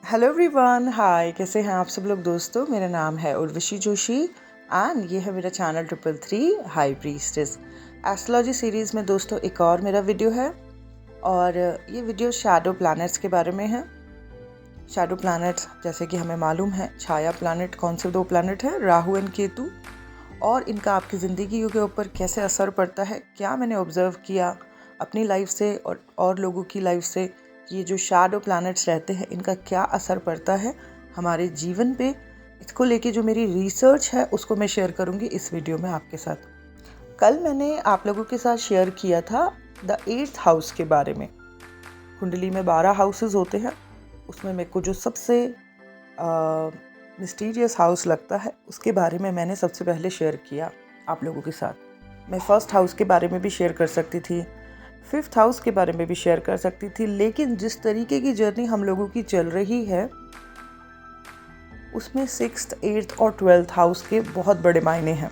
Hello everyone, हाय। कैसे हैं आप सब लोग दोस्तों। मेरा नाम है उर्वशी जोशी एंड ये है मेरा channel 333 high priestess astrology series में दोस्तों एक और मेरा वीडियो है। और ये वीडियो शैडो प्लैनेट्स के बारे में है। शैडो प्लैनेट्स जैसे कि हमें मालूम है, छाया प्लैनेट कौन से दो प्लैनेट हैं, राहु एंड केतु, और इनका आपकी ज़िंदगी के ऊपर कैसे असर पड़ता है, क्या मैंने ऑब्ज़र्व किया अपनी लाइफ से और लोगों की लाइफ से, ये जो शैडो प्लैनेट्स रहते हैं इनका क्या असर पड़ता है हमारे जीवन पे। इसको लेके जो मेरी रिसर्च है उसको मैं शेयर करूँगी इस वीडियो में आपके साथ। कल मैंने आप लोगों के साथ शेयर किया था द 8th हाउस के बारे में। कुंडली में 12 हाउसेस होते हैं, उसमें मेरे को जो सबसे मिस्टीरियस हाउस लगता है उसके बारे में मैंने सबसे पहले शेयर किया आप लोगों के साथ। मैं फर्स्ट हाउस के बारे में भी शेयर कर सकती थी, 5th हाउस के बारे में भी शेयर कर सकती थी, लेकिन जिस तरीके की जर्नी हम लोगों की चल रही है उसमें 6th, 8th और 12th हाउस के बहुत बड़े मायने हैं।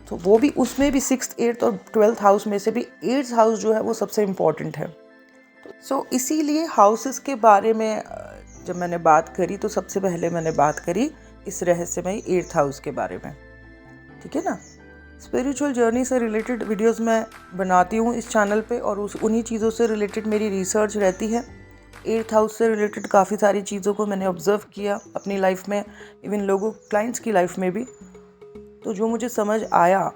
तो वो भी उसमें भी 6th, 8th और 12th हाउस में से भी 8th हाउस जो है वो सबसे इम्पॉर्टेंट है। सो इसीलिए हाउसेस के बारे में जब मैंने बात करी तो सबसे पहले मैंने बात करी इस रहस्यमयी 8th हाउस के बारे में। ठीक है ना। स्पिरिचुअल जर्नी से रिलेटेड वीडियोस मैं बनाती हूँ इस चैनल पे, और उन्हीं चीज़ों से रिलेटेड मेरी रिसर्च रहती है। 8th हाउस से रिलेटेड काफ़ी सारी चीज़ों को मैंने ऑब्ज़र्व किया अपनी लाइफ में, इवन लोगों क्लाइंट्स की लाइफ में भी। तो जो मुझे समझ आया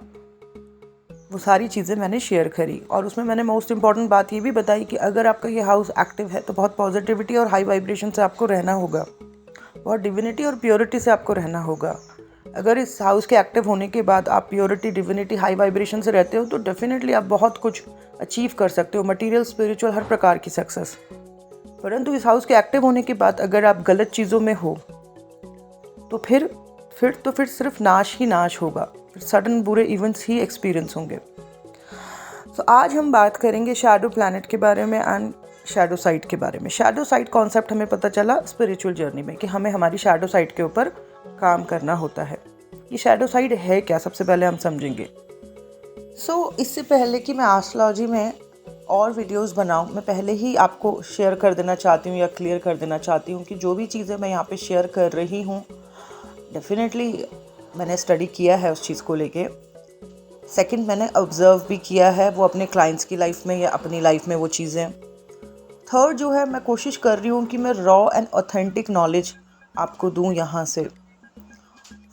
वो सारी चीज़ें मैंने शेयर करी, और उसमें मैंने मोस्ट इम्पॉर्टेंट बात ये भी बताई कि अगर आपका ये हाउस एक्टिव है तो बहुत पॉजिटिविटी और हाई वाइब्रेशन से आपको रहना होगा, बहुत डिविनिटी और प्योरिटी से आपको रहना होगा। अगर इस हाउस के एक्टिव होने के बाद आप प्योरिटी, डिविनिटी, हाई वाइब्रेशन से रहते हो तो डेफिनेटली आप बहुत कुछ अचीव कर सकते हो, मटेरियल, स्पिरिचुअल, हर प्रकार की सक्सेस। परंतु इस हाउस के एक्टिव होने के बाद अगर आप गलत चीज़ों में हो तो फिर सिर्फ नाश ही नाश होगा, फिर सडन बुरे इवेंट्स ही एक्सपीरियंस होंगे। तो आज हम बात करेंगे शैडो प्लैनेट के बारे में एंड शैडो साइड के बारे में। शैडो साइड कॉन्सेप्ट हमें पता चला स्पिरिचुअल जर्नी में कि हमें हमारी शैडो साइड के ऊपर काम करना होता है। ये शैडो साइड है क्या, सबसे पहले हम समझेंगे। इससे पहले कि मैं एस्ट्रोलॉजी में और वीडियोस बनाऊं, मैं पहले ही आपको शेयर कर देना चाहती हूँ या क्लियर कर देना चाहती हूँ कि जो भी चीज़ें मैं यहाँ पे शेयर कर रही हूँ डेफिनेटली मैंने स्टडी किया है उस चीज़ को लेके। सेकंड, मैंने ऑब्ज़र्व भी किया है वो अपने क्लाइंट्स की लाइफ में या अपनी लाइफ में वो चीज़ें। थर्ड जो है, मैं कोशिश कर रही हूँ कि मैं रॉ एंड ऑथेंटिक नॉलेज आपको दूँ यहाँ से।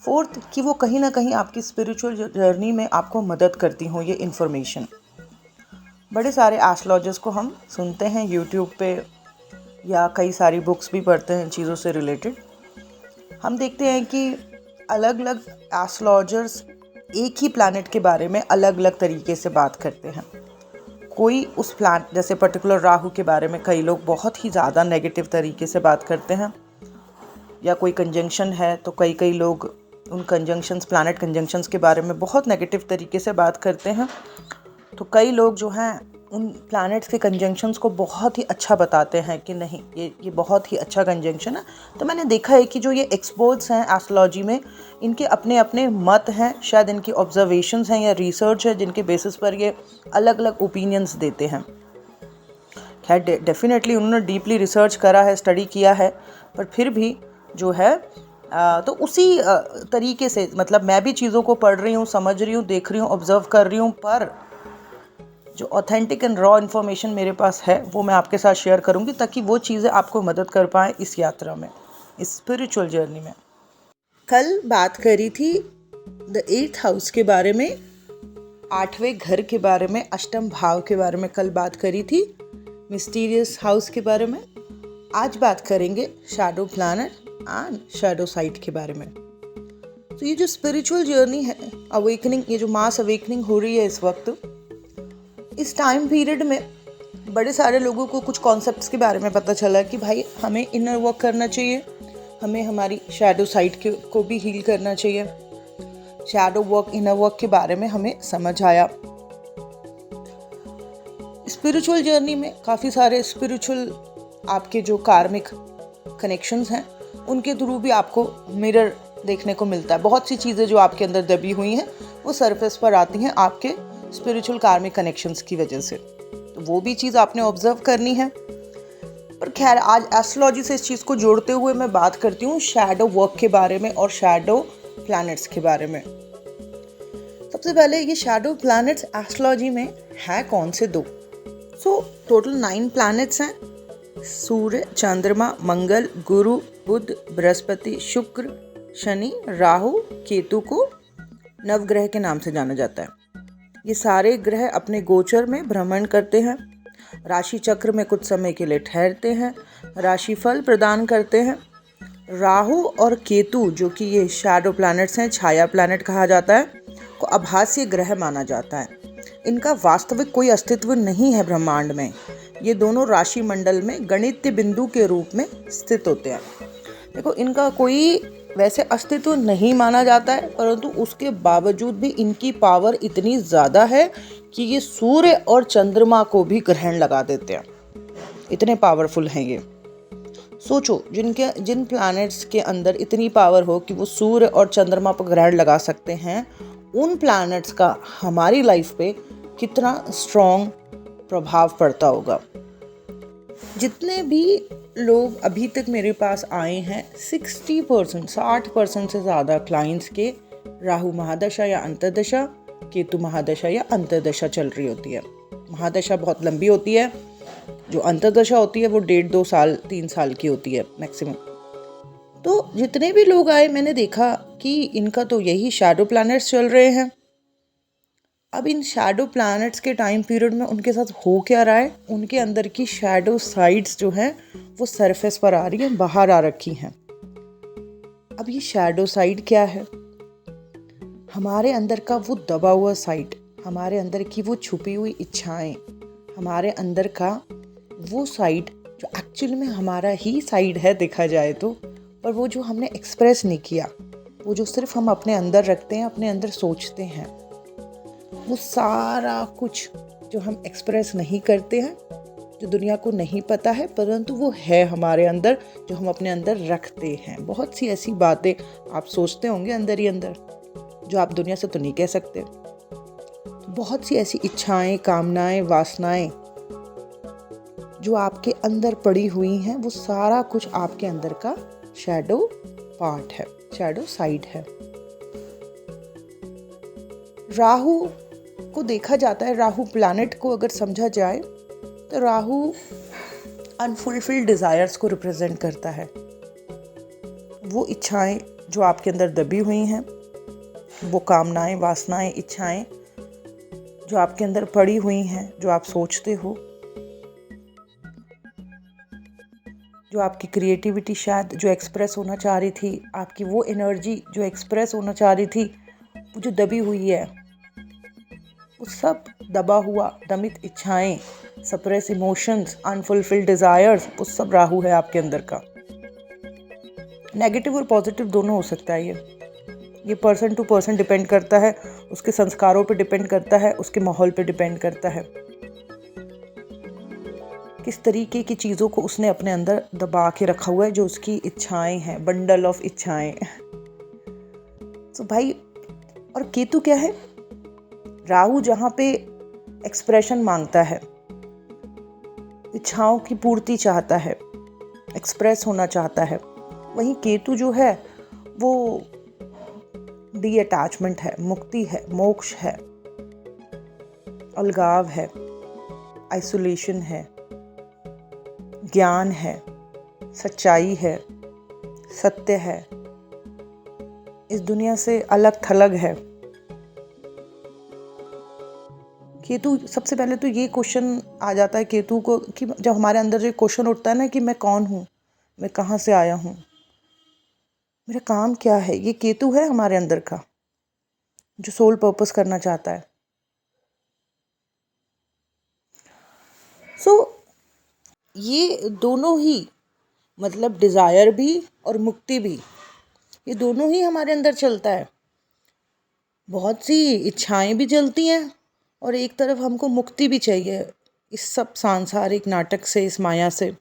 फोर्थ, कि वो कहीं ना कहीं आपकी स्पिरिचुअल जर्नी में आपको मदद करती हो ये इन्फॉर्मेशन। बड़े सारे एस्ट्रोलॉजर्स को हम सुनते हैं यूट्यूब पे या कई सारी बुक्स भी पढ़ते हैं चीज़ों से रिलेटेड। हम देखते हैं कि अलग अलग एस्ट्रोलॉजर्स एक ही प्लैनेट के बारे में अलग अलग तरीके से बात करते हैं। कोई उस प्लैनेट, जैसे पर्टिकुलर राहु के बारे में कई लोग बहुत ही ज़्यादा नेगेटिव तरीके से बात करते हैं, या कोई कंजंक्शन है तो कई लोग उन कंजंक्शंस, प्लैनेट कंजंक्शंस के बारे में बहुत नेगेटिव तरीके से बात करते हैं। तो कई लोग जो हैं उन प्लैनेट्स के कंजंक्शंस को बहुत ही अच्छा बताते हैं कि नहीं ये बहुत ही अच्छा कंजंक्शन है। तो मैंने देखा है कि जो ये एक्सपर्ट्स हैं एस्ट्रोलॉजी में, इनके अपने अपने मत हैं, शायद इनकी ऑब्जर्वेशंस हैं या रिसर्च है जिनके बेसिस पर ये अलग अलग ओपिनियंस देते हैं। खैर डेफिनेटली उन्होंने डीपली रिसर्च करा है, स्टडी किया है, पर फिर भी जो है तो उसी तरीके से, मतलब मैं भी चीज़ों को पढ़ रही हूँ, समझ रही हूँ, देख रही हूँ, ऑब्जर्व कर रही हूँ, पर जो ऑथेंटिक एंड रॉ इन्फॉर्मेशन मेरे पास है वो मैं आपके साथ शेयर करूँगी ताकि वो चीज़ें आपको मदद कर पाएँ इस यात्रा में, इस स्पिरिचुअल जर्नी में। कल बात करी थी द 8th हाउस के बारे में, 8वें घर के बारे में, अष्टम भाव के बारे में कल बात करी थी, मिस्टीरियस हाउस के बारे में। आज बात करेंगे shadow planet and shadow side के बारे में। तो ये जो स्पिरिचुअल जर्नी है, अवेकनिंग, ये जो मास अवेकनिंग हो रही है इस वक्त, इस टाइम पीरियड में बड़े सारे लोगों को कुछ कॉन्सेप्ट्स के बारे में पता चला कि भाई हमें इनर वर्क करना चाहिए, हमें हमारी शैडो साइड को भी हील करना चाहिए। शैडो वर्क, इनर वर्क के बारे में हमें समझ आया। स्पिरिचुअल जर्नी में काफ़ी सारे स्पिरिचुअल आपके जो कार्मिक कनेक्शंस हैं उनके थ्रू भी आपको मिरर देखने को मिलता है। बहुत सी चीज़ें जो आपके अंदर दबी हुई हैं वो सरफेस पर आती हैं आपके स्पिरिचुअल कार्मिक कनेक्शंस की वजह से। तो वो भी चीज़ आपने ऑब्जर्व करनी है। पर खैर आज एस्ट्रोलॉजी से इस चीज़ को जोड़ते हुए मैं बात करती हूँ शैडो वर्क के बारे में और शैडो प्लैनेट्स के बारे में। सबसे पहले ये शैडो प्लैनेट्स एस्ट्रोलॉजी में है कौन से? 2। टोटल 9 प्लैनेट्स हैं। सूर्य, चंद्रमा, मंगल, गुरु, बुध, बृहस्पति, शुक्र, शनि, राहु, केतु को नवग्रह के नाम से जाना जाता है। ये सारे ग्रह अपने गोचर में भ्रमण करते हैं, राशि चक्र में कुछ समय के लिए ठहरते हैं, राशिफल प्रदान करते हैं। राहु और केतु जो कि ये शैडो प्लैनेट्स हैं, छाया प्लैनेट कहा जाता है, को आभासीय ग्रह माना जाता है। इनका वास्तविक कोई अस्तित्व नहीं है ब्रह्मांड में। ये दोनों राशि मंडल में गणितीय बिंदु के रूप में स्थित होते हैं। देखो, इनका कोई वैसे अस्तित्व नहीं माना जाता है, परंतु उसके बावजूद भी इनकी पावर इतनी ज़्यादा है कि ये सूर्य और चंद्रमा को भी ग्रहण लगा देते हैं। इतने पावरफुल हैं ये। सोचो, जिन प्लैनेट्स के अंदर इतनी पावर हो कि वो सूर्य और चंद्रमा पर ग्रहण लगा सकते हैं, उन प्लैनेट्स का हमारी लाइफ पे कितना स्ट्रॉन्ग प्रभाव पड़ता होगा। जितने भी लोग अभी तक मेरे पास आए हैं, 60% से ज़्यादा क्लाइंट्स के राहु महादशा या अंतर्दशा, केतु महादशा या अंतर्दशा चल रही होती है। महादशा बहुत लंबी होती है, जो अंतर्दशा होती है वो 1.5-2 साल 3 साल की होती है मैक्सिमम। तो जितने भी लोग आए, मैंने देखा कि इनका तो यही शैडो प्लैनेट्स चल रहे हैं। अब इन शैडो प्लैनेट्स के टाइम पीरियड में उनके साथ हो क्या रहा है, उनके अंदर की शैडो साइड्स जो हैं वो सरफेस पर आ रही हैं, बाहर आ रखी हैं। अब ये शैडो साइड क्या है? हमारे अंदर का वो दबा हुआ साइड, हमारे अंदर की वो छुपी हुई इच्छाएं, हमारे अंदर का वो साइड जो एक्चुअली में हमारा ही साइड है देखा जाए तो, पर वो जो हमने एक्सप्रेस नहीं किया, वो जो सिर्फ हम अपने अंदर रखते हैं, अपने अंदर सोचते हैं, वो सारा कुछ जो हम एक्सप्रेस नहीं करते हैं, जो दुनिया को नहीं पता है, परंतु वो है हमारे अंदर, जो हम अपने अंदर रखते हैं। बहुत सी ऐसी बातें आप सोचते होंगे अंदर ही अंदर, जो आप दुनिया से तो नहीं कह सकते। तो बहुत सी ऐसी इच्छाएं, कामनाएं, वासनाएं जो आपके अंदर पड़ी हुई हैं, वो सारा कुछ आपके अंदर का शैडो पार्ट है, शैडो साइड है। राहु को देखा जाता है, राहु प्लैनेट को अगर समझा जाए तो राहु अनफुलफिल्ड डिज़ायर्स को रिप्रेजेंट करता है। वो इच्छाएं जो आपके अंदर दबी हुई हैं, वो कामनाएं, वासनाएं, इच्छाएं जो आपके अंदर पड़ी हुई हैं, जो आप सोचते हो, जो आपकी क्रिएटिविटी शायद जो एक्सप्रेस होना चाह रही थी, आपकी वो एनर्जी जो एक्सप्रेस होना चाह रही थी, वो जो दबी हुई है, वो सब दबा हुआ, दमित इच्छाएं, सप्रेस इमोशंस, अनफुलफिल्ड डिज़ायर्स, वो सब राहु है आपके अंदर का। नेगेटिव और पॉजिटिव दोनों हो सकता है। ये पर्सन टू पर्सन डिपेंड करता है, उसके संस्कारों पे डिपेंड करता है, उसके माहौल पे डिपेंड करता है, किस तरीके की चीज़ों को उसने अपने अंदर दबा के रखा हुआ है, जो उसकी इच्छाएं हैं, बंडल ऑफ इच्छाएं। तो भाई, और केतु क्या है? राहु जहाँ पे एक्सप्रेशन मांगता है, इच्छाओं की पूर्ति चाहता है, एक्सप्रेस होना चाहता है, वहीं केतु जो है वो डी अटैचमेंट है, मुक्ति है, मोक्ष है, अलगाव है, आइसोलेशन है, ज्ञान है, सच्चाई है, सत्य है, इस दुनिया से अलग थलग है। केतु, सबसे पहले तो ये क्वेश्चन आ जाता है केतु को कि जब हमारे अंदर जो क्वेश्चन उठता है ना कि मैं कौन हूँ, मैं कहाँ से आया हूँ, मेरा काम क्या है, ये केतु है हमारे अंदर का जो सोल पर्पस करना चाहता है। ये दोनों ही, मतलब डिज़ायर भी और मुक्ति भी, ये दोनों ही हमारे अंदर चलता है। बहुत सी इच्छाएं भी चलती हैं और एक तरफ हमको मुक्ति भी चाहिए इस सब सांसारिक नाटक से, इस माया से।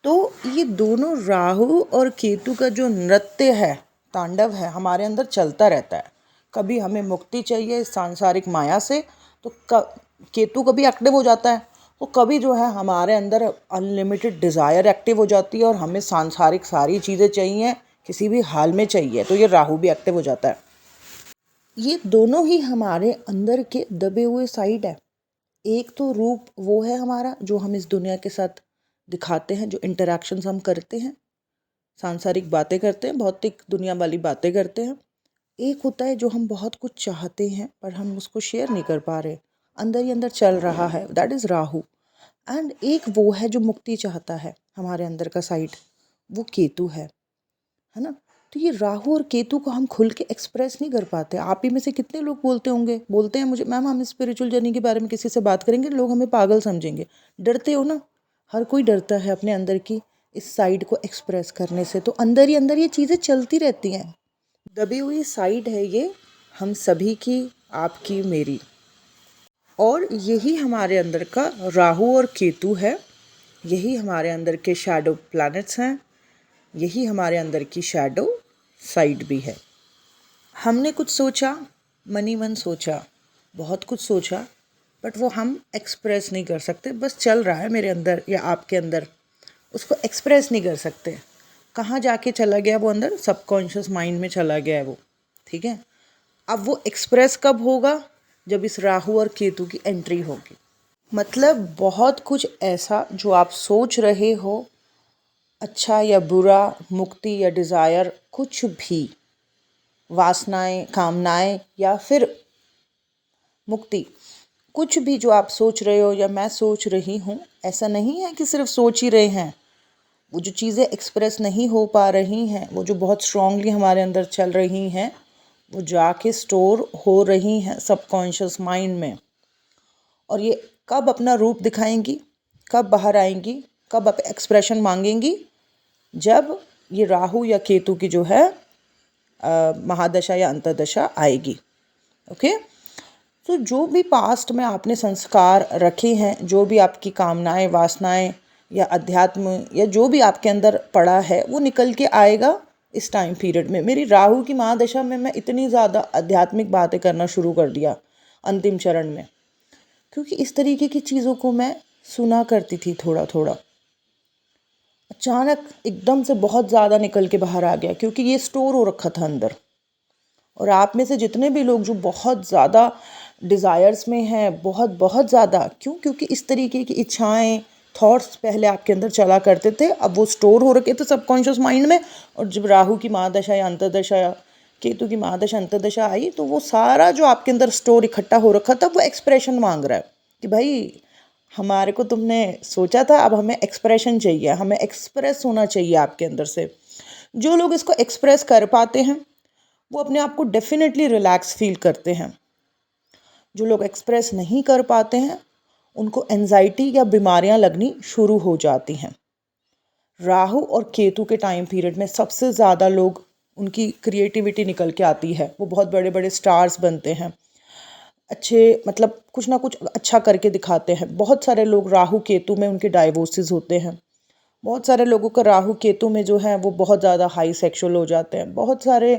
तो ये दोनों राहु और केतु का जो नृत्य है, तांडव है, हमारे अंदर चलता रहता है। कभी हमें मुक्ति चाहिए इस सांसारिक माया से तो केतु कभी एक्टिव हो जाता है, तो कभी जो है हमारे अंदर अनलिमिटेड डिज़ायर एक्टिव हो जाती है और हमें सांसारिक सारी चीज़ें चाहिए, किसी भी हाल में चाहिए, तो ये राहु भी एक्टिव हो जाता है। ये दोनों ही हमारे अंदर के दबे हुए साइड है। एक तो रूप वो है हमारा जो हम इस दुनिया के साथ दिखाते हैं, जो इंटरेक्शंस हम करते हैं, सांसारिक बातें करते हैं, भौतिक दुनिया वाली बातें करते हैं। एक होता है जो हम बहुत कुछ चाहते हैं पर हम उसको शेयर नहीं कर पा रहे, अंदर ही अंदर चल रहा है, दैट इज़ राहु। एंड एक वो है जो मुक्ति चाहता है, हमारे अंदर का साइड, वो केतु है ना। तो ये राहु और केतु को हम खुल के एक्सप्रेस नहीं कर पाते। आप ही में से कितने लोग बोलते हैं मुझे, मैम हम स्पिरिचुअल जर्नी के बारे में किसी से बात करेंगे लोग हमें पागल समझेंगे। डरते हो ना, हर कोई डरता है अपने अंदर की इस साइड को एक्सप्रेस करने से। तो अंदर ही अंदर ये चीज़ें चलती रहती हैं, दबी हुई साइड है ये, हम सभी की, आपकी, मेरी। और यही हमारे अंदर का राहु और केतु है, यही हमारे अंदर के शैडो प्लैनेट्स हैं, यही हमारे अंदर की शैडो साइड भी है। हमने कुछ सोचा, मनी मन सोचा, बहुत कुछ सोचा, बट वो हम एक्सप्रेस नहीं कर सकते, बस चल रहा है मेरे अंदर या आपके अंदर, उसको एक्सप्रेस नहीं कर सकते। कहाँ जाके चला गया वो अंदर, सबकॉन्शियस माइंड में चला गया है वो, ठीक है। अब वो एक्सप्रेस कब होगा, जब इस राहु और केतु की एंट्री होगी। मतलब बहुत कुछ ऐसा जो आप सोच रहे हो, अच्छा या बुरा, मुक्ति या डिज़ायर, कुछ भी, वासनाएं, कामनाएं या फिर मुक्ति, कुछ भी जो आप सोच रहे हो या मैं सोच रही हूँ, ऐसा नहीं है कि सिर्फ सोच ही रहे हैं। वो जो चीज़ें एक्सप्रेस नहीं हो पा रही हैं, वो जो बहुत स्ट्रांगली हमारे अंदर चल रही हैं, वो जाके स्टोर हो रही हैं सबकॉन्शियस माइंड में। और ये कब अपना रूप दिखाएंगी, कब बाहर आएंगी, कब एक्सप्रेशन मांगेंगी, जब ये राहु या केतु की जो है महादशा या अंतर्दशा आएगी। ओके। तो जो भी पास्ट में आपने संस्कार रखे हैं, जो भी आपकी कामनाएं, वासनाएं या अध्यात्म या जो भी आपके अंदर पड़ा है, वो निकल के आएगा इस टाइम पीरियड में। मेरी राहु की महादशा में मैं इतनी ज़्यादा आध्यात्मिक बातें करना शुरू कर दिया अंतिम चरण में, क्योंकि इस तरीके की चीज़ों को मैं सुना करती थी थोड़ा थोड़ा। अचानक एकदम से बहुत ज़्यादा निकल के बाहर आ गया, क्योंकि ये स्टोर हो रखा था अंदर। और आप में से जितने भी लोग जो बहुत ज़्यादा डिज़ायर्स में हैं, बहुत बहुत ज़्यादा, क्यों, क्योंकि इस तरीके की इच्छाएं, थॉट्स पहले आपके अंदर चला करते थे, अब वो स्टोर हो रखे थे सबकॉन्शियस माइंड में। और जब राहु की महादशा या अंतर्दशा या केतु की महादशा अंतर्दशा आई, तो वो सारा जो आपके अंदर स्टोर इकट्ठा हो रखा था, वो एक्सप्रेशन मांग रहा है कि भाई हमारे को तुमने सोचा था, अब हमें एक्सप्रेशन चाहिए, हमें एक्सप्रेस होना चाहिए आपके अंदर से। जो लोग इसको एक्सप्रेस कर पाते हैं वो अपने आप को डेफिनेटली रिलैक्स फील करते हैं। जो लोग एक्सप्रेस नहीं कर पाते हैं उनको एंजाइटी या बीमारियां लगनी शुरू हो जाती हैं। राहु और केतु के टाइम पीरियड में सबसे ज़्यादा लोग, उनकी क्रिएटिविटी निकल के आती है, वो बहुत बड़े बड़े स्टार्स बनते हैं, अच्छे, मतलब कुछ ना कुछ अच्छा करके दिखाते हैं। बहुत सारे लोग राहु केतु में उनके डाइवोर्सेस होते हैं। बहुत सारे लोगों का राहु केतु में जो है वो बहुत ज़्यादा हाई सेक्सुअल हो जाते हैं। बहुत सारे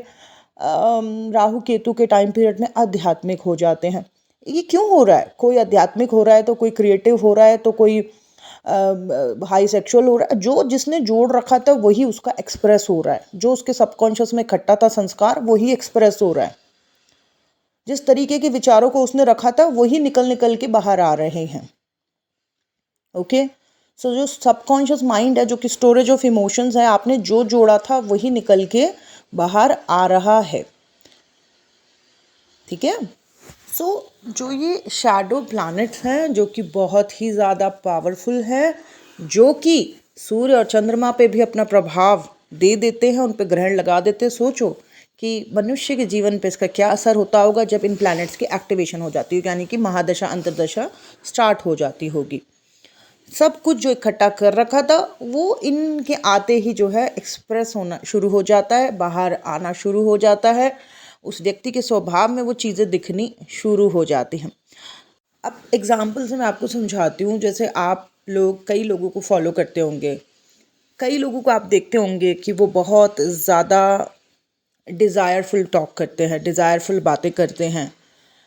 राहु केतु के टाइम पीरियड में आध्यात्मिक हो जाते हैं। ये क्यों हो रहा है? कोई आध्यात्मिक हो रहा है तो कोई क्रिएटिव हो रहा है तो कोई हाई सेक्सुअल हो रहा है। जो जिसने जोड़ रखा था वही उसका एक्सप्रेस हो रहा है। जो उसके सबकॉन्शियस में इकट्ठा था संस्कार, वही एक्सप्रेस हो रहा है। जिस तरीके के विचारों को उसने रखा था वही निकल निकल के बाहर आ रहे हैं। ओके। सो जो सबकॉन्शियस माइंड है, जो कि स्टोरेज ऑफ इमोशंस है, आपने जो जोड़ा था वही निकल के बाहर आ रहा है। ठीक है। सो जो ये शैडो प्लैनेट्स हैं, जो कि बहुत ही ज़्यादा पावरफुल हैं, जो कि सूर्य और चंद्रमा पे भी अपना प्रभाव दे देते हैं, उन पे ग्रहण लगा देते हैं। सोचो कि मनुष्य के जीवन पे इसका क्या असर होता होगा जब इन प्लैनेट्स की एक्टिवेशन हो जाती है, यानी कि महादशा अंतर्दशा स्टार्ट हो जाती होगी। सब कुछ जो इकट्ठा कर रखा था वो इनके आते ही जो है एक्सप्रेस होना शुरू हो जाता है, बाहर आना शुरू हो जाता है। उस व्यक्ति के स्वभाव में वो चीज़ें दिखनी शुरू हो जाती हैं। अब एग्जाम्पल से मैं आपको समझाती हूँ। जैसे आप लोग कई लोगों को फॉलो करते होंगे, कई लोगों को आप देखते होंगे कि वो बहुत ज़्यादा डिज़ायरफुल टॉक करते हैं, डिज़ायरफुल बातें करते हैं,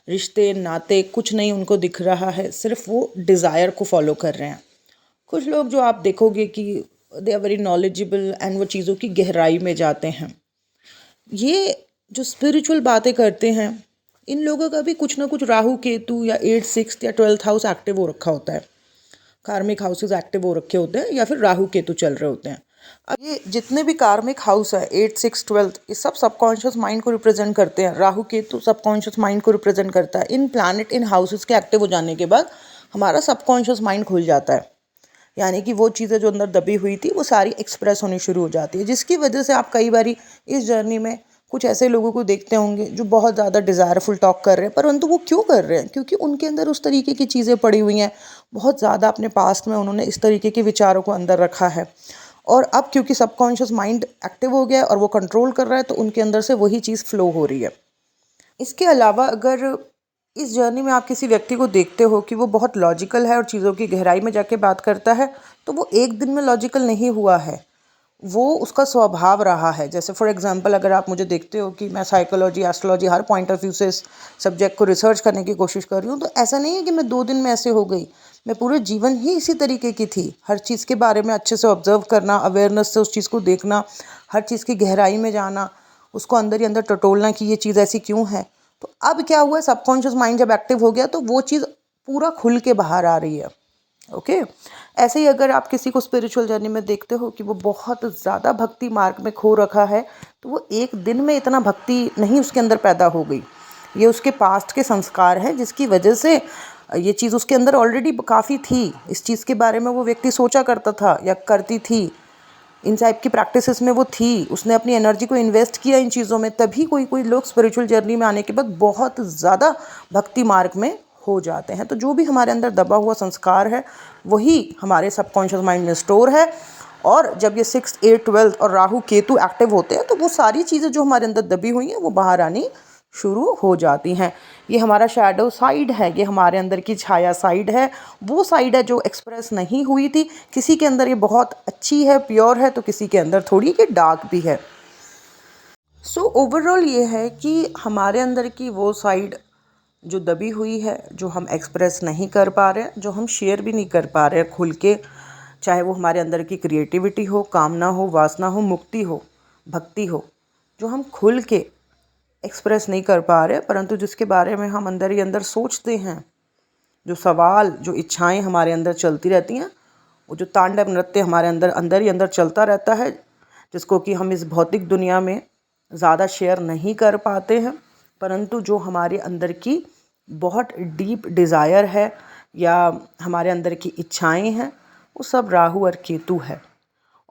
रिश्ते नाते कुछ नहीं उनको दिख रहा है, सिर्फ वो डिज़ायर को फॉलो कर रहे हैं। कुछ लोग जो आप देखोगे कि they are very knowledgeable and वो चीज़ों की गहराई में जाते हैं। ये जो स्पिरिचुअल बातें करते हैं, इन लोगों का भी कुछ ना कुछ राहु केतु या 8th 6th या 12th हाउस एक्टिव हो रखा होता है, कार्मिक हाउसेज एक्टिव हो रखे होते हैं, या फिर राहु केतु चल रहे होते हैं। अब ये जितने भी कार्मिक हाउस है 8th 6th 12th, ये सब सबकॉन्शियस माइंड को रिप्रेजेंट करते हैं। राहु केतु सबकॉन्शियस माइंड को रिप्रेजेंट करता है। इन प्लैनेट इन हाउसेज के एक्टिव हो जाने के बाद हमारा सबकॉन्शियस माइंड खुल जाता है, यानी कि वो चीज़ें जो अंदर दबी हुई थी वो सारी एक्सप्रेस होनी शुरू हो जाती है, जिसकी वजह से आप कई बारी इस जर्नी में कुछ ऐसे लोगों को देखते होंगे जो बहुत ज़्यादा डिज़ायरफुल टॉक कर रहे हैं, परंतु वो क्यों कर रहे हैं? क्योंकि उनके अंदर उस तरीके की चीज़ें पड़ी हुई हैं, बहुत ज़्यादा अपने पास्ट में उन्होंने इस तरीके के विचारों को अंदर रखा है, और अब क्योंकि सबकॉन्शियस माइंड एक्टिव हो गया है और वो कंट्रोल कर रहा है, तो उनके अंदर से वही चीज़ फ्लो हो रही है। इसके अलावा अगर इस जर्नी में आप किसी व्यक्ति को देखते हो कि वो बहुत लॉजिकल है और चीज़ों की गहराई में जाके बात करता है, तो वो एक दिन में लॉजिकल नहीं हुआ है, वो उसका स्वभाव रहा है। जैसे फॉर एग्जांपल अगर आप मुझे देखते हो कि मैं psychology, astrology her point of view से इस सब्जेक्ट को रिसर्च करने की कोशिश कर रही हूँ, तो ऐसा नहीं है कि मैं 2 दिन में ऐसे हो गई। मैं पूरे जीवन ही इसी तरीके की थी। हर चीज़ के बारे में अच्छे से ऑब्जर्व करना, अवेयरनेस से उस चीज़ को देखना, हर चीज़ की गहराई में जाना, उसको अंदर ही अंदर टटोलना कि ये चीज़ ऐसी क्यों है। तो अब क्या हुआ, सबकॉन्शियस माइंड जब एक्टिव हो गया तो वो चीज़ पूरा खुल के बाहर आ रही है। ओके ऐसे ही अगर आप किसी को स्पिरिचुअल जर्नी में देखते हो कि वो बहुत ज़्यादा भक्ति मार्ग में खो रखा है, तो वो एक दिन में इतना भक्ति नहीं उसके अंदर पैदा हो गई। ये उसके पास्ट के संस्कार हैं, जिसकी वजह से ये चीज़ उसके अंदर ऑलरेडी काफ़ी थी। इस चीज़ के बारे में वो व्यक्ति सोचा करता था या करती थी, इन टाइप की प्रैक्टिसेस में वो थी, उसने अपनी एनर्जी को इन्वेस्ट किया इन चीज़ों में, तभी कोई कोई लोग स्पिरिचुअल जर्नी में आने के बाद बहुत ज़्यादा भक्ति मार्ग में हो जाते हैं। तो जो भी हमारे अंदर दबा हुआ संस्कार है वही हमारे सबकॉन्शियस माइंड में स्टोर है, और जब ये 6th 8th 12th और राहु केतु एक्टिव होते हैं तो वो सारी चीज़ें जो हमारे अंदर दबी हुई हैं वो बाहर आनी शुरू हो जाती हैं। ये हमारा शैडो साइड है, ये हमारे अंदर की छाया साइड है, वो साइड है जो एक्सप्रेस नहीं हुई थी। किसी के अंदर ये बहुत अच्छी है, प्योर है, तो किसी के अंदर थोड़ी ये डार्क भी है। सो ओवरऑल ये है कि हमारे अंदर की वो साइड जो दबी हुई है, जो हम एक्सप्रेस नहीं कर पा रहे हैं, जो हम शेयर भी नहीं कर पा रहे हैं खुल के, चाहे वो हमारे अंदर की क्रिएटिविटी हो, कामना हो, वासना हो, मुक्ति हो, भक्ति हो, जो हम खुल के एक्सप्रेस नहीं कर पा रहे, परंतु जिसके बारे में हम अंदर ही अंदर सोचते हैं, जो सवाल, जो इच्छाएं हमारे अंदर चलती रहती हैं, वो जो तांडव नृत्य हमारे अंदर ही अंदर चलता रहता है, जिसको कि हम इस भौतिक दुनिया में ज़्यादा शेयर नहीं कर पाते हैं, परंतु जो हमारे अंदर की बहुत डीप डिज़ायर है या हमारे अंदर की इच्छाएं हैं, वो सब राहु और केतु है।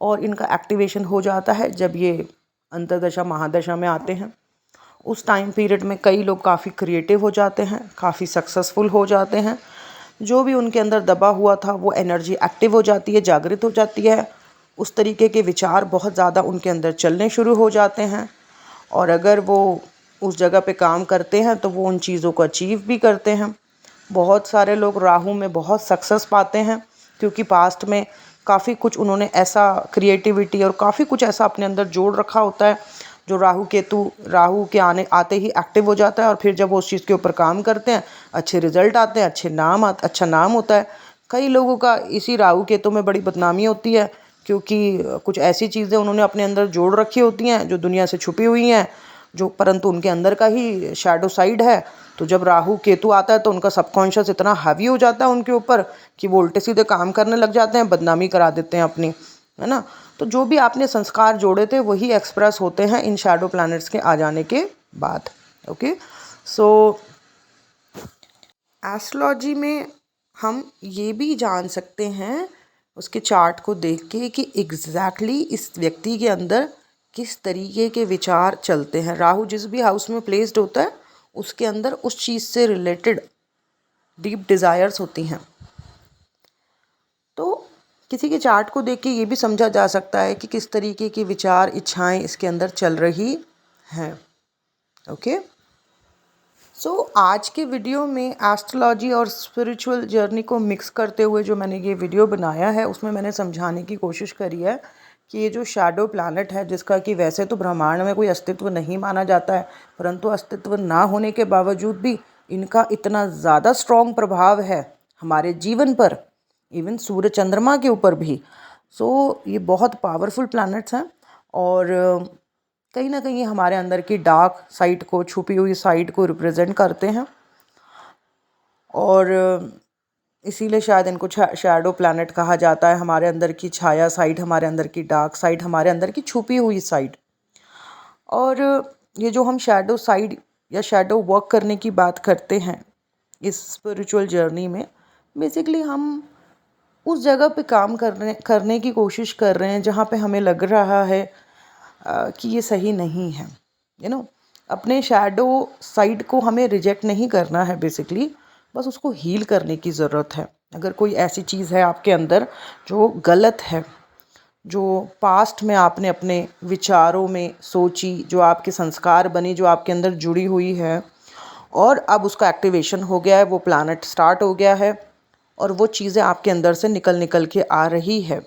और इनका एक्टिवेशन हो जाता है जब ये अंतर्दशा महादशा में आते हैं। उस टाइम पीरियड में कई लोग काफ़ी क्रिएटिव हो जाते हैं, काफ़ी सक्सेसफुल हो जाते हैं। जो भी उनके अंदर दबा हुआ था वो एनर्जी एक्टिव हो जाती है, जागृत हो जाती है। उस तरीके के विचार बहुत ज़्यादा उनके अंदर चलने शुरू हो जाते हैं, और अगर वो उस जगह पे काम करते हैं तो वो उन चीज़ों को अचीव भी करते हैं। बहुत सारे लोग राहु में बहुत सक्सेस पाते हैं, क्योंकि पास्ट में काफ़ी कुछ उन्होंने ऐसा क्रिएटिविटी और काफ़ी कुछ ऐसा अपने अंदर जोड़ रखा होता है, जो राहु के आते ही एक्टिव हो जाता है, और फिर जब वो उस चीज़ के ऊपर काम करते हैं, अच्छे रिजल्ट आते हैं, अच्छा नाम होता है। कई लोगों का इसी राहु केतु में बड़ी बदनामी होती है, क्योंकि कुछ ऐसी चीज़ें उन्होंने अपने अंदर जोड़ रखी होती हैं जो दुनिया से छुपी हुई हैं, जो परंतु उनके अंदर का ही शैडो साइड है। तो जब राहु केतु आता है तो उनका सबकॉन्शियस इतना हावी हो जाता है उनके ऊपर कि वो उल्टे सीधे काम करने लग जाते हैं, बदनामी करा देते हैं अपनी, है ना। तो जो भी आपने संस्कार जोड़े थे वही एक्सप्रेस होते हैं इन शैडो प्लैनेट्स के आ जाने के बाद। ओके, सो एस्ट्रोलॉजी में हम ये भी जान सकते हैं उसके चार्ट को देख के कि एग्जैक्टली इस व्यक्ति के अंदर किस तरीके के विचार चलते हैं। राहु जिस भी हाउस में प्लेस्ड होता है उसके अंदर उस चीज़ से रिलेटेड डीप डिज़ायर्स होती हैं। तो किसी के चार्ट को देख के ये भी समझा जा सकता है कि किस तरीके की विचार, इच्छाएं इसके अंदर चल रही हैं। ओके, सो आज के वीडियो में एस्ट्रोलॉजी और स्पिरिचुअल जर्नी को मिक्स करते हुए जो मैंने ये वीडियो बनाया है, उसमें मैंने समझाने की कोशिश करी है कि ये जो शैडो प्लैनेट है, जिसका कि वैसे तो ब्रह्मांड में कोई अस्तित्व नहीं माना जाता है, परंतु अस्तित्व ना होने के बावजूद भी इनका इतना ज़्यादा स्ट्रॉन्ग प्रभाव है हमारे जीवन पर, इवन सूर्य चंद्रमा के ऊपर भी। सो ये बहुत पावरफुल प्लैनेट्स हैं और कहीं ना कहीं हमारे अंदर की डार्क साइड को, छुपी हुई साइड को रिप्रेजेंट करते हैं और इसीलिए शायद इनको शैडो प्लैनेट कहा जाता है। हमारे अंदर की छाया साइड, हमारे अंदर की डार्क साइड, हमारे अंदर की छुपी हुई साइड। और ये जो हम शैडो साइड या शैडो वर्क करने की बात करते हैं इस स्पिरिचुअल जर्नी में, बेसिकली हम उस जगह पे काम करने की कोशिश कर रहे हैं जहाँ पे हमें लग रहा है कि ये सही नहीं है। अपने शैडो साइड को हमें रिजेक्ट नहीं करना है, बेसिकली बस उसको हील करने की ज़रूरत है। अगर कोई ऐसी चीज़ है आपके अंदर जो गलत है, जो पास्ट में आपने अपने विचारों में सोची, जो आपके संस्कार बनी, जो आपके अंदर जुड़ी हुई है और अब उसका एक्टिवेशन हो गया है, वो प्लैनेट स्टार्ट हो गया है और वो चीज़ें आपके अंदर से निकल के आ रही है।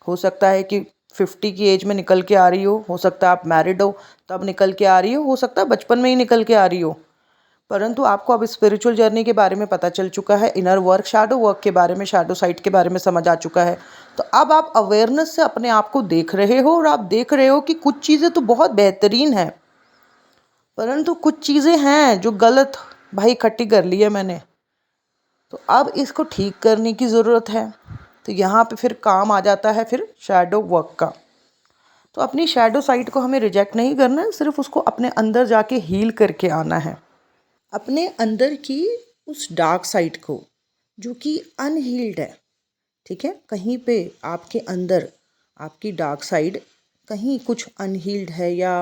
हो सकता है कि 50 की एज में निकल के आ रही हो सकता है आप मैरिड हो तब निकल के आ रही हो सकता है बचपन में ही निकल के आ रही हो, परंतु आपको अब स्पिरिचुअल जर्नी के बारे में पता चल चुका है, इनर वर्क, शैडो वर्क के बारे में, शैडो साइड के बारे में समझ आ चुका है। तो अब आप अवेयरनेस से अपने आप को देख रहे हो और आप देख रहे हो कि कुछ चीज़ें तो बहुत बेहतरीन हैं, परंतु कुछ चीज़ें हैं जो गलत भाई इकट्ठी कर ली है मैंने, तो अब इसको ठीक करने की ज़रूरत है। तो यहाँ पे फिर काम आ जाता है फिर शैडो वर्क का। तो अपनी शैडो साइड को हमें रिजेक्ट नहीं करना है, सिर्फ उसको अपने अंदर जाके हील करके आना है। अपने अंदर की उस डार्क साइड को जो कि अनहील्ड है, ठीक है, कहीं पे आपके अंदर आपकी डार्क साइड कहीं कुछ अनहील्ड है या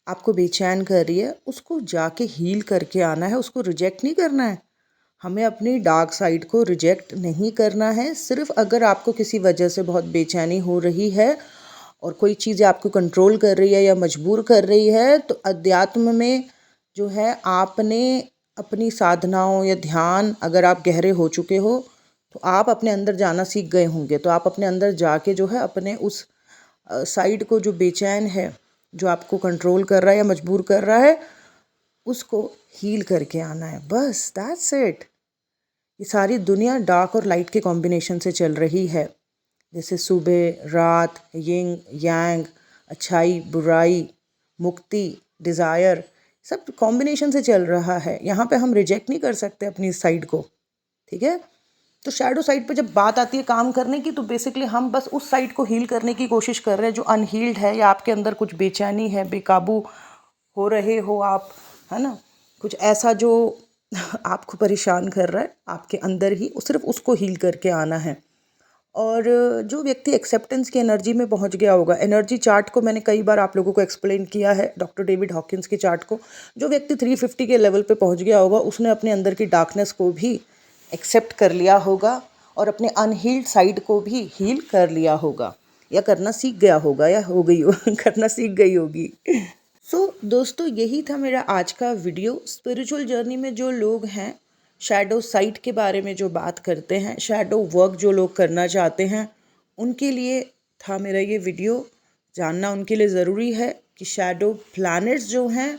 आपको बेचैन कर रही है, उसको जाके हील करके आना है, उसको रिजेक्ट नहीं करना है। हमें अपनी डार्क साइड को रिजेक्ट नहीं करना है। सिर्फ अगर आपको किसी वजह से बहुत बेचैनी हो रही है और कोई चीज़ें आपको कंट्रोल कर रही है या मजबूर कर रही है, तो अध्यात्म में जो है आपने अपनी साधनाओं या ध्यान, अगर आप गहरे हो चुके हो तो आप अपने अंदर जाना सीख गए होंगे। तो आप अपने अंदर जाके जो है अपने उस साइड को जो बेचैन है, जो आपको कंट्रोल कर रहा है या मजबूर कर रहा है, उसको हील करके आना है। बस दैट्स इट। ये सारी दुनिया डार्क और लाइट के कॉम्बिनेशन से चल रही है, जैसे सुबह रात, यिंग यांग, अच्छाई बुराई, मुक्ति, डिज़ायर, सब कॉम्बिनेशन से चल रहा है। यहाँ पे हम रिजेक्ट नहीं कर सकते अपनी साइड को, ठीक है। तो शैडो साइड पे जब बात आती है काम करने की, तो बेसिकली हम बस उस साइड को हील करने की कोशिश कर रहे हैं जो अनहील्ड है, या आपके अंदर कुछ बेचैनी है, बेकाबू हो रहे हो आप, है ना, कुछ ऐसा जो आपको परेशान कर रहा है आपके अंदर ही, सिर्फ उसको हील करके आना है। और जो व्यक्ति एक्सेप्टेंस की एनर्जी में पहुंच गया होगा, एनर्जी चार्ट को मैंने कई बार आप लोगों को एक्सप्लेन किया है, डॉक्टर डेविड हॉकिंस के चार्ट को, जो व्यक्ति 350 के लेवल पे पहुंच गया होगा, उसने अपने अंदर की डार्कनेस को भी एक्सेप्ट कर लिया होगा और अपने अनहील्ड साइड को भी हील कर लिया होगा, या करना सीख गया होगा, या हो गई हो करना सीख गई होगी। दोस्तों, यही था मेरा आज का वीडियो। स्पिरिचुअल जर्नी में जो लोग हैं, शैडो साइड के बारे में जो बात करते हैं, शैडो वर्क जो लोग करना चाहते हैं, उनके लिए था मेरा ये वीडियो। जानना उनके लिए ज़रूरी है कि शैडो प्लैनेट्स जो हैं,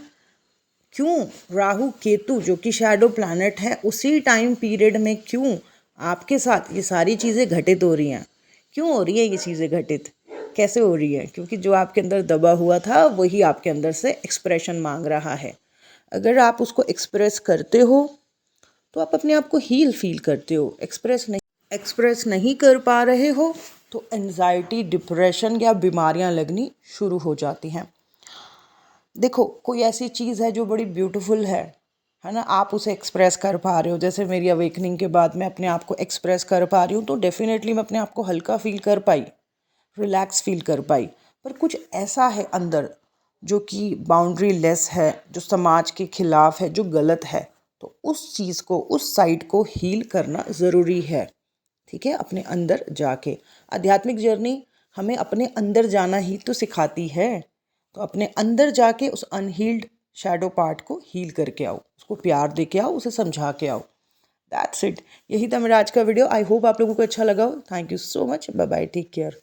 क्यों राहु केतु जो कि शैडो प्लैनेट है, उसी टाइम पीरियड में क्यों आपके साथ ये सारी चीज़ें घटित हो रही हैं, क्यों हो रही है ये चीज़ें घटित, कैसे हो रही है, क्योंकि जो आपके अंदर दबा हुआ था वही आपके अंदर से एक्सप्रेशन मांग रहा है। अगर आप उसको एक्सप्रेस करते हो तो आप अपने आप को हील फील करते हो। एक्सप्रेस नहीं कर पा रहे हो तो एंजाइटी, डिप्रेशन या बीमारियां लगनी शुरू हो जाती हैं। देखो, कोई ऐसी चीज़ है जो बड़ी ब्यूटीफुल है ना, आप उसे एक्सप्रेस कर पा रहे हो। जैसे मेरी अवेकनिंग के बाद मैं अपने आप को एक्सप्रेस कर पा रही हूँ, तो डेफिनेटली मैं अपने आप को हल्का फील कर पाई, रिलैक्स फील कर पाई। पर कुछ ऐसा है अंदर जो कि बाउंड्री लेस है, जो समाज के खिलाफ है, जो गलत है, तो उस चीज़ को, उस साइड को हील करना ज़रूरी है, ठीक है, अपने अंदर जाके। आध्यात्मिक जर्नी हमें अपने अंदर जाना ही तो सिखाती है, तो अपने अंदर जाके उस अनहील्ड शैडो पार्ट को हील करके आओ, उसको प्यार दे के आओ, उसे समझा के आओ। That's it. यही था मेरा आज का वीडियो। आई होप आप लोगों को अच्छा लगा हो। Thank you so much. Bye bye, take care.